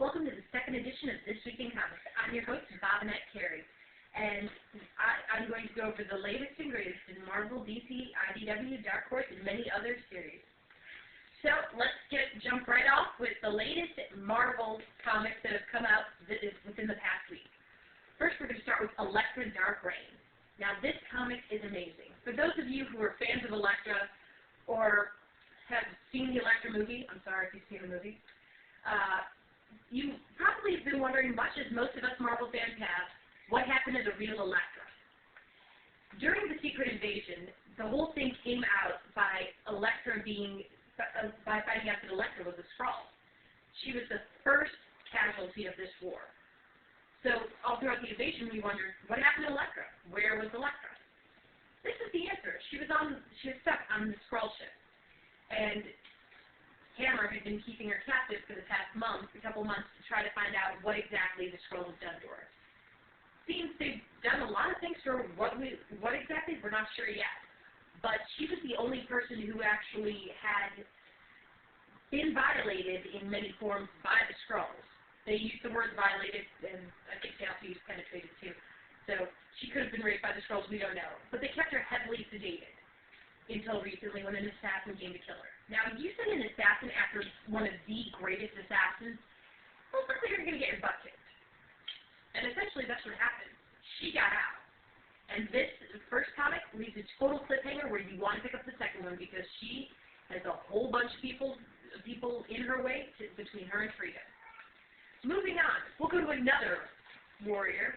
Welcome to the second edition of This Week in Comics. I'm your host, Bobbinette Carey, and I'm going to go over the latest and greatest in Marvel, DC, IDW, Dark Horse, and many other series. So let's jump right off with the latest Marvel comics that have come out within the past week. First, we're going to start with Elektra Dark Reign. Now, this comic is amazing. For those of you who are fans of Elektra or have seen the Elektra movie, I'm sorry if you've seen the movie, you probably have been wondering, much as most of us Marvel fans have, what happened to the real Elektra. During the Secret Invasion, the whole thing came out by finding out that Elektra was a Skrull. She was the first casualty of this war. So all throughout the invasion, we wondered, what happened to Elektra? Where was Elektra? This is the answer. She was stuck on the Skrull ship, and Hammer had been keeping her captive for the past couple months, to try to find out what exactly the Skrulls have done to her. Seems they've done a lot of things for what exactly, we're not sure yet. But she was the only person who actually had been violated in many forms by the Skrulls. They used the word violated, and I think they also used penetrated too. So she could have been raped by the Skrulls, we don't know. But they kept her heavily sedated until recently when an assassin came to kill her. Now, you send an assassin after one of the greatest assassins, most likely you're going to get your butt kicked. And essentially that's what happened. She got out. And this first comic leaves a total cliffhanger where you want to pick up the second one, because she has a whole bunch of people in her way between her and Frida. Moving on, we'll go to another warrior,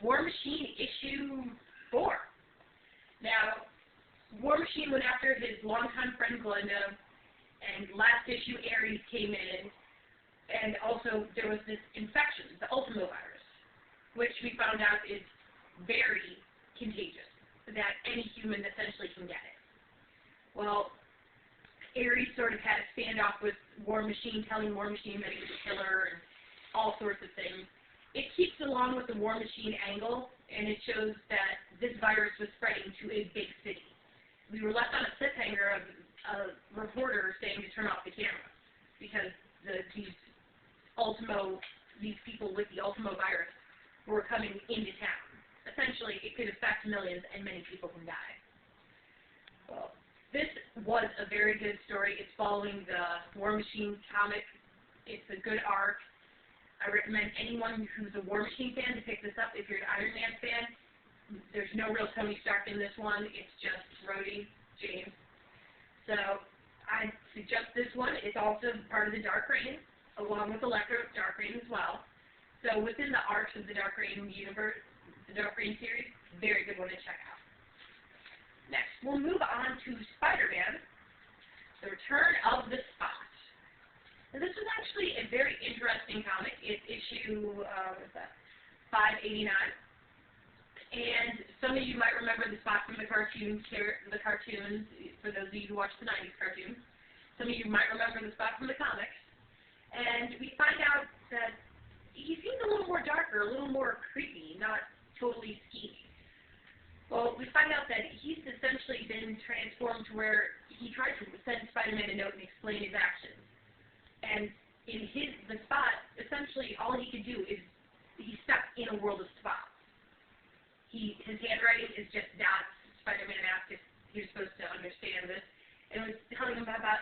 War Machine issue 4. Now, War Machine went after his longtime friend Glenda, and last issue Ares came in, and also there was this infection, the Ultimo virus, which we found out is very contagious, that any human essentially can get it. Well, Ares sort of had a standoff with War Machine, telling War Machine that he was a killer and all sorts of things. It keeps along with the War Machine angle, and it shows that this virus was spreading to a big city. We were left on a cliffhanger of a reporter saying to turn off the camera, because these people with the Ultimo virus were coming into town. Essentially, it could affect millions, and many people can die. Well, this was a very good story. It's following the War Machine comic. It's a good arc. I recommend anyone who's a War Machine fan to pick this up. If you're an Iron Man fan, there's no real Tony Stark in this one. It's just Rhodey, James. So I suggest this one. It's also part of the Dark Reign, along with Elektra Dark Reign as well. So within the arcs of the Dark Reign universe, the Dark Reign series, very good one to check out. Next, we'll move on to Spiderman, The Return of the Spot. Now, this was actually a very interesting comic. It's issue 589. And some of you might remember the Spot from the cartoons, for those of you who watched the 90s cartoons. Some of you might remember the Spot from the comics. And we find out that he seems a little more darker, a little more creepy, not totally schemy. Well, we find out that he's essentially been transformed to where he tried to send Spider-Man a note and explain his actions. And in the Spot, essentially all he could do is he's stuck in a world of spots. His handwriting is just dots. Spider-Man asked if he was supposed to understand this, and it was telling about how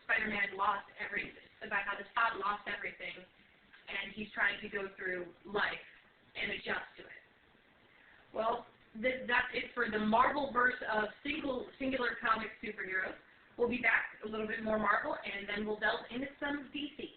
Spider-Man lost everything, about how the Spot lost everything, and he's trying to go through life and adjust to it. Well, that's it for the Marvel-verse of singular comic superheroes. We'll be back a little bit more Marvel, and then we'll delve into some DC.